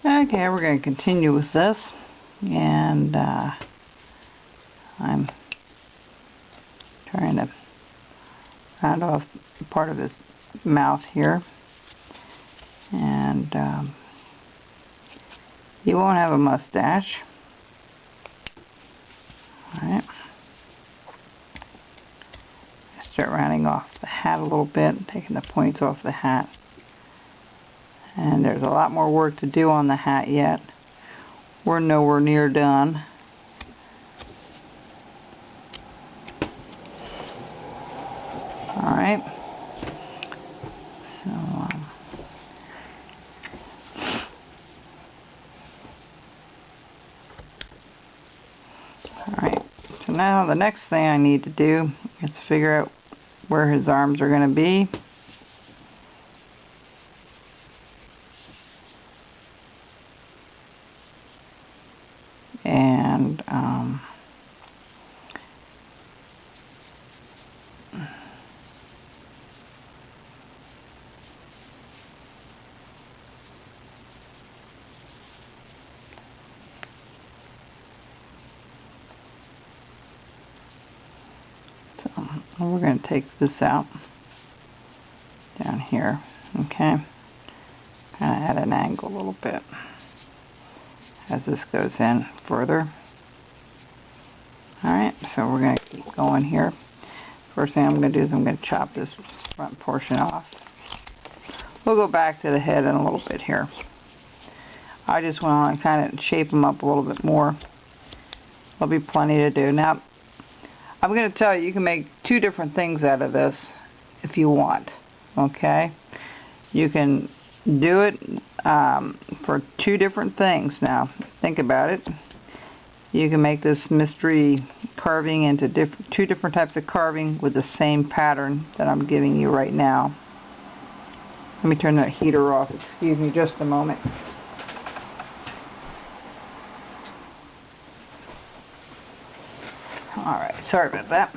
Okay, we're going to continue with this, and I'm trying to round off part of his mouth here, and he won't have a mustache. Alright, start rounding off the hat a little bit, taking the points off the hat. And there's a lot more work to do on the hat yet. We're nowhere near done. Alright. So, alright. So now the next thing I need to do is figure out where his arms are going to be. And so we're going to take this out down here, okay? Kind of at an angle a little bit as this goes in further. Alright, so we're going to keep going here. First thing I'm going to do is I'm going to chop this front portion off. We'll go back to the head in a little bit here. I just want to kind of shape them up a little bit more. There'll be plenty to do. Now, I'm going to tell you, you can make two different things out of this if you want. Okay? You can do it for two different things. Now, think about it. You can make this mystery carving into two different types of carving with the same pattern that I'm giving you right now. Let me turn that heater off. Excuse me just a moment. Alright, sorry about that.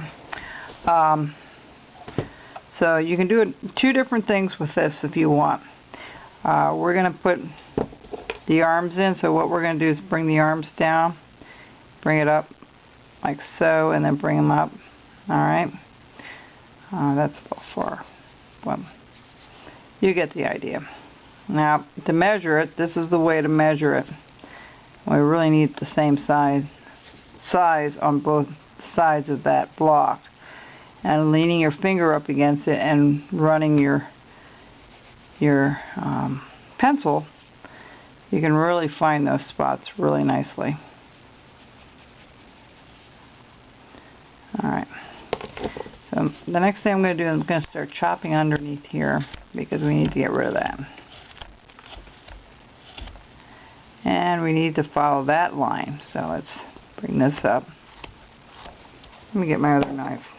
So you can do two different things with this if you want. We're going to put the arms in, so what we're going to do is bring the arms down, bring it up like so, and then bring them up. Alright, that's a little far. Well, you get the idea. Now, to measure it, this is the way to measure it. We really need the same size on both sides of that block. And leaning your finger up against it and running your pencil, you can really find those spots really nicely. Alright, so the next thing I'm going to do is I'm going to start chopping underneath here because we need to get rid of that. And we need to follow that line, so let's bring this up. Let me get my other knife.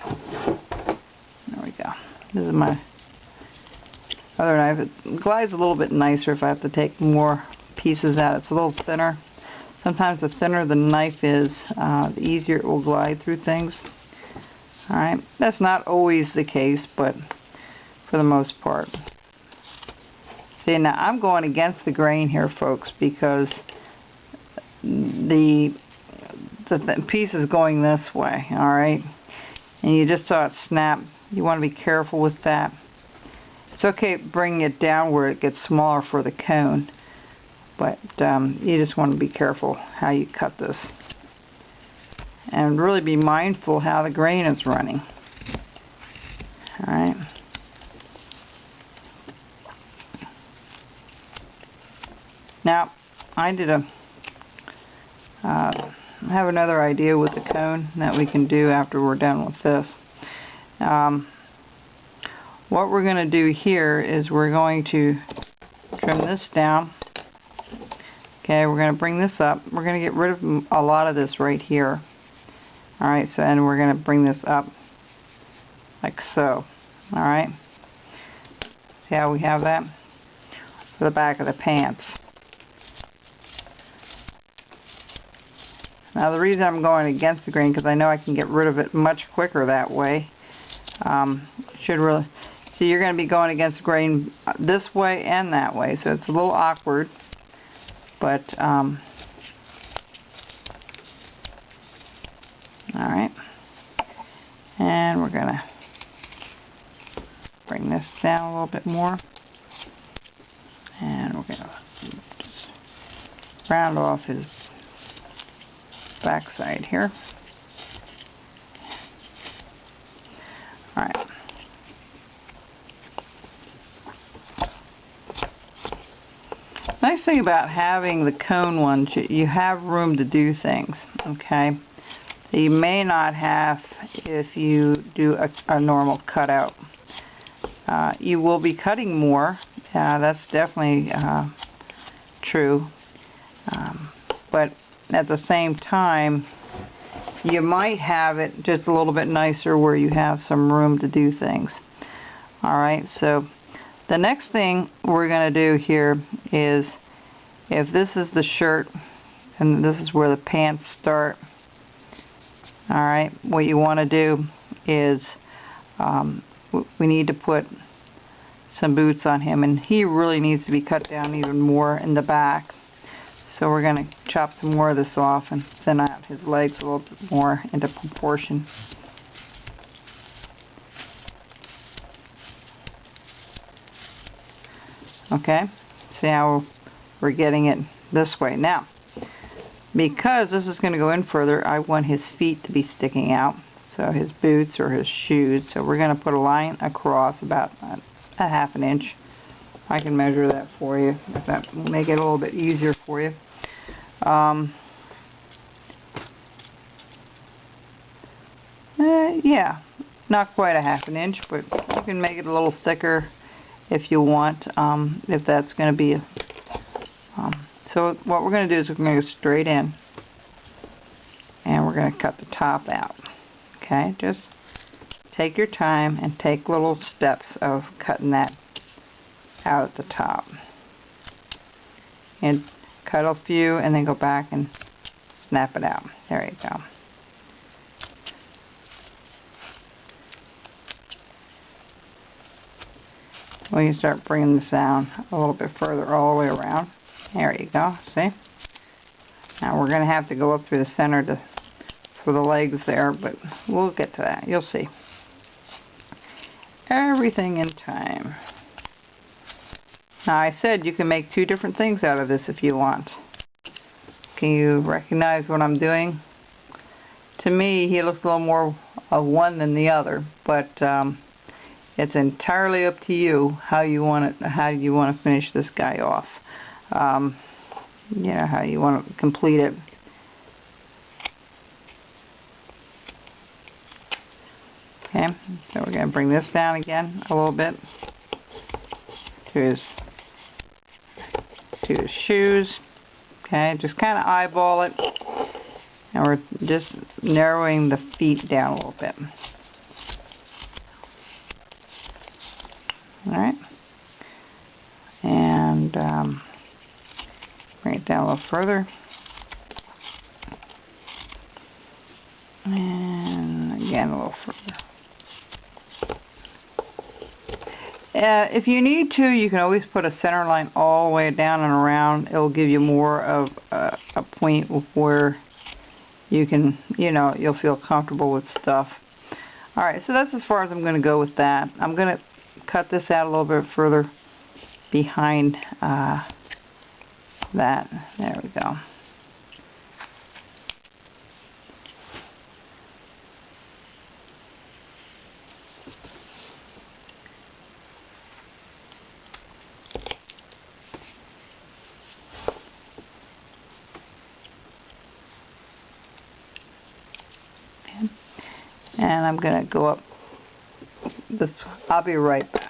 There we go. This is my other knife. It glides a little bit nicer if I have to take more pieces out. It's a little thinner. Sometimes the thinner the knife is, the easier it will glide through things. Alright, that's not always the case, but for the most part. See, now I'm going against the grain here, folks, because the piece is going this way, alright? And you just saw it snap. You want to be careful with that. It's okay bringing it down where it gets smaller for the cone, but you just want to be careful how you cut this. And really be mindful how the grain is running. Alright. Now, I have another idea with the cone that we can do after we're done with this. What we're going to do here is we're going to trim this down. Okay, we're going to bring this up. We're going to get rid of a lot of this right here. Alright, so and we're going to bring this up like so. Alright. See how we have that? To the back of the pants. Now the reason I'm going against the grain because I know I can get rid of it much quicker that way. Should really, so you're going to be going against the grain this way and that way, so it's a little awkward, but alright, and we're going to bring this down a little bit more, and we're going to just round off his backside here. Alright. Nice thing about having the cone ones, you have room to do things, okay? You may not have if you do a normal cutout. You will be cutting more, that's definitely true, but at the same time you might have it just a little bit nicer where you have some room to do things. Alright, so the next thing we're going to do here is, if this is the shirt and this is where the pants start, alright, what you want to do is we need to put some boots on him, and he really needs to be cut down even more in the back. So we're going to chop some more of this off and thin out his legs a little bit more into proportion. Okay, see how we're getting it this way. Now, because this is going to go in further, I want his feet to be sticking out, so his boots or his shoes. So we're going to put a line across about a 1/2 inch. I can measure that for you if that will make it a little bit easier for you. Yeah, not quite a 1/2 inch, but you can make it a little thicker if you want, if that's going to be so what we're going to do is we're going to go straight in and we're going to cut the top out. Okay, just take your time and take little steps of cutting that out at the top, and cut a few and then go back and snap it out. There you go. We can start bringing this down a little bit further all the way around. There you go, see? Now we're going to have to go up through the center for the legs there, but we'll get to that. You'll see. Everything in time. Now I said you can make 2 different things out of this if you want. Can you recognize what I'm doing? To me, he looks a little more of one than the other, but it's entirely up to you how you want to finish this guy off. You know, how you want to complete it. Okay, so we're going to bring this down again a little bit to his shoes. Okay, just kind of eyeball it, and we're just narrowing the feet down a little bit. Alright, and bring it down a little further, and again a little further. If you need to, you can always put a center line all the way down and around. It will give you more of a point where you can, you know, you'll feel comfortable with stuff. Alright, so that's as far as I'm going to go with that. I'm going to cut this out a little bit further behind that. There we go. And I'm going to go up this. I'll be right back.